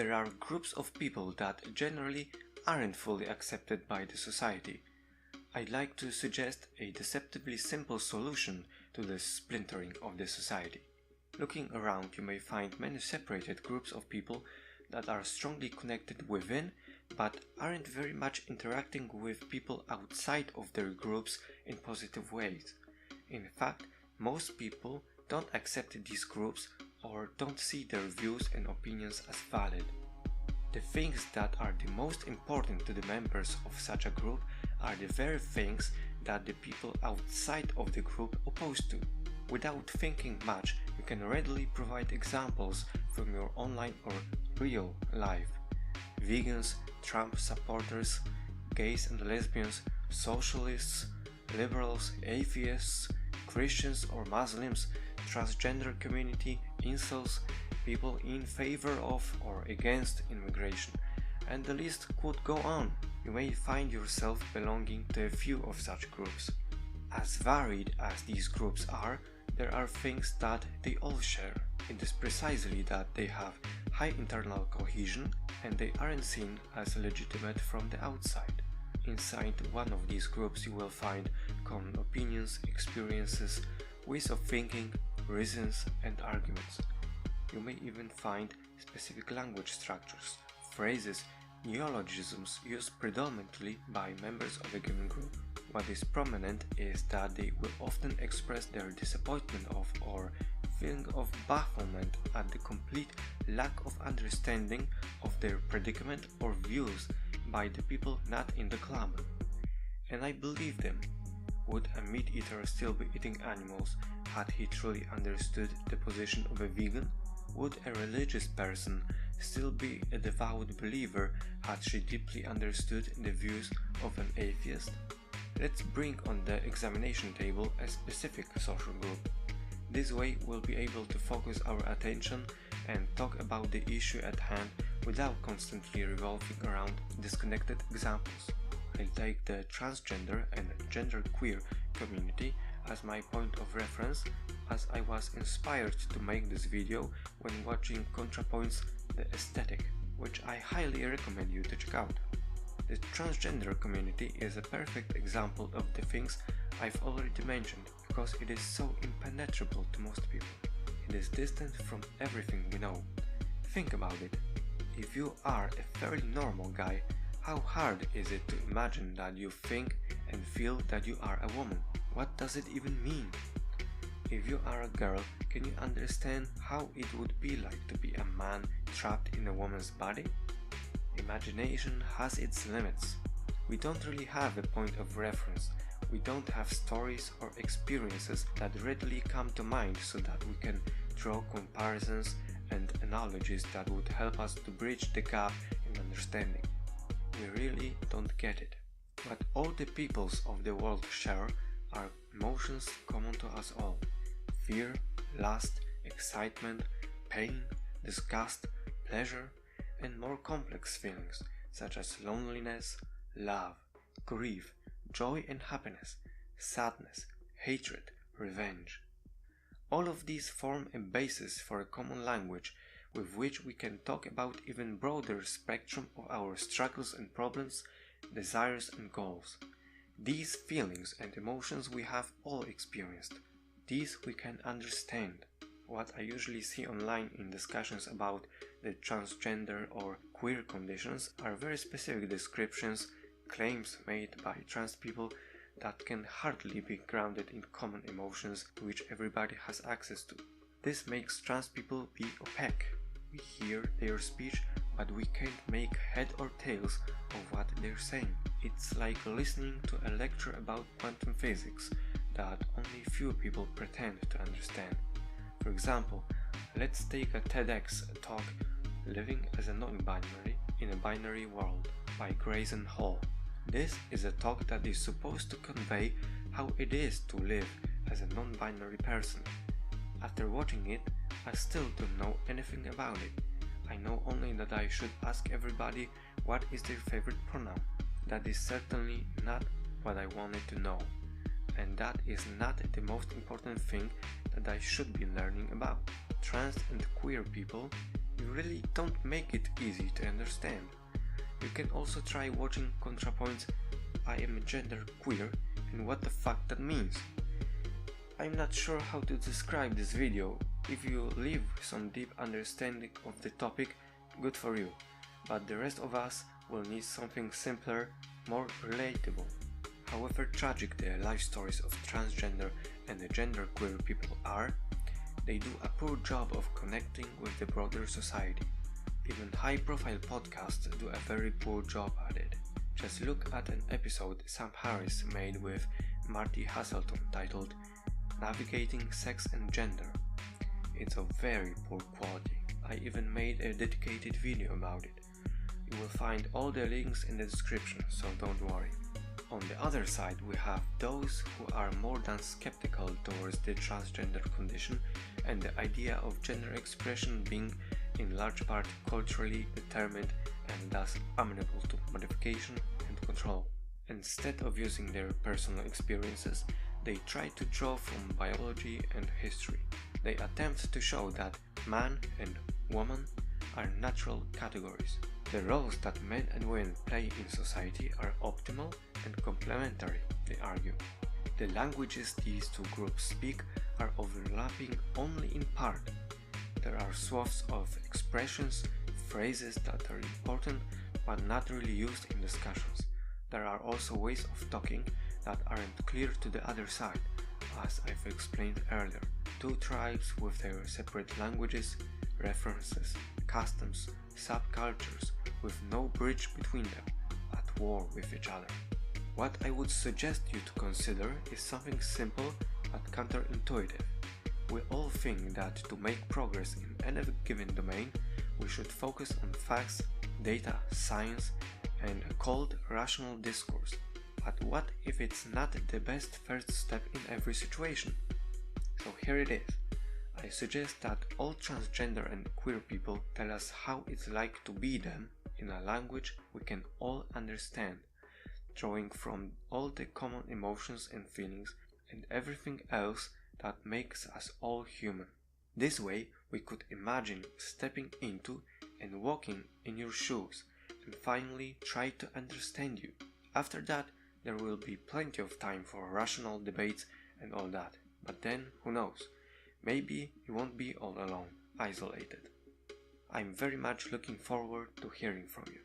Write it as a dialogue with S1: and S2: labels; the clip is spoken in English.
S1: There are groups of people that generally aren't fully accepted by the society. I'd like to suggest a deceptively simple solution to the splintering of the society. Looking around, you may find many separated groups of people that are strongly connected within, but aren't very much interacting with people outside of their groups in positive ways. In fact, most people don't accept these groups or don't see their views and opinions as valid. The things that are the most important to the members of such a group are the very things that the people outside of the group oppose to. Without thinking much, you can readily provide examples from your online or real life. Vegans, Trump supporters, gays and lesbians, socialists, liberals, atheists, Christians or Muslims, transgender community, incels, people in favor of or against immigration, and the list could go on. You may find yourself belonging to a few of such groups. As varied as these groups are, there are things that they all share. It is precisely that they have high internal cohesion and they aren't seen as legitimate from the outside. Inside one of these groups you will find common opinions, experiences, ways of thinking, reasons and arguments. You may even find specific language structures, phrases, neologisms used predominantly by members of a given group. What is prominent is that they will often express their disappointment of or feeling of bafflement at the complete lack of understanding of their predicament or views by the people not in the club. And I believe them. Would a meat eater still be eating animals had he truly understood the position of a vegan? Would a religious person still be a devout believer had she deeply understood the views of an atheist? Let's bring on the examination table a specific social group. This way we'll be able to focus our attention and talk about the issue at hand without constantly revolving around disconnected examples. I'll take the transgender and genderqueer community as my point of reference, as I was inspired to make this video when watching ContraPoint's The Aesthetic, which I highly recommend you to check out. The transgender community is a perfect example of the things I've already mentioned, because it is so impenetrable to most people. It is distant from everything we know. Think about it. If you are a fairly normal guy, how hard is it to imagine that you think and feel that you are a woman? What does it even mean? If you are a girl, can you understand how it would be like to be a man trapped in a woman's body? Imagination has its limits. We don't really have a point of reference. We don't have stories or experiences that readily come to mind so that we can draw comparisons and analogies that would help us to bridge the gap in understanding. We really don't get it. What all the peoples of the world share are emotions common to us all. Fear, lust, excitement, pain, disgust, pleasure, and more complex feelings such as loneliness, love, grief, joy and happiness, sadness, hatred, revenge. All of these form a basis for a common language with which we can talk about even broader spectrum of our struggles and problems, desires and goals. These feelings and emotions we have all experienced. These we can understand. What I usually see online in discussions about the transgender or queer conditions are very specific descriptions, claims made by trans people that can hardly be grounded in common emotions to which everybody has access to. This makes trans people be opaque. We hear their speech, but we can't make head or tails of what they're saying. It's like listening to a lecture about quantum physics that only few people pretend to understand. For example, let's take a TEDx talk, Living as a Non-Binary in a Binary World by Grayson Hall. This is a talk that is supposed to convey how it is to live as a non-binary person. After watching it, I still don't know anything about it. I know only that I should ask everybody what is their favorite pronoun. That is certainly not what I wanted to know. And that is not the most important thing that I should be learning about. Trans and queer people, you really don't make it easy to understand. You can also try watching ContraPoint's I am gender queer and what the fuck that means. I'm not sure how to describe this video. If you live with some deep understanding of the topic, good for you, but the rest of us will need something simpler, more relatable. However tragic the life stories of transgender and genderqueer people are, they do a poor job of connecting with the broader society. Even high-profile podcasts do a very poor job at it. Just look at an episode Sam Harris made with Marty Hasselton titled Navigating Sex and Gender. It's of very poor quality. I even made a dedicated video about it. You will find all the links in the description, so don't worry. On the other side, we have those who are more than skeptical towards the transgender condition and the idea of gender expression being in large part culturally determined and thus amenable to modification and control. Instead of using their personal experiences, they try to draw from biology and history. They attempt to show that man and woman are natural categories. The roles that men and women play in society are optimal and complementary, they argue. The languages these two groups speak are overlapping only in part. There are swaths of expressions, phrases that are important but not really used in discussions. There are also ways of talking that aren't clear to the other side, as I've explained earlier. Two tribes with their separate languages, references, customs, subcultures, with no bridge between them, at war with each other. What I would suggest you to consider is something simple but counterintuitive. We all think that to make progress in any given domain, we should focus on facts, data, science, and a cold, rational discourse. But what if it's not the best first step in every situation? So here it is. I suggest that all transgender and queer people tell us how it's like to be them in a language we can all understand, drawing from all the common emotions and feelings and everything else that makes us all human. This way we could imagine stepping into and walking in your shoes and finally try to understand you. After that, there will be plenty of time for rational debates and all that, but then who knows, maybe you won't be all alone, isolated. I'm very much looking forward to hearing from you.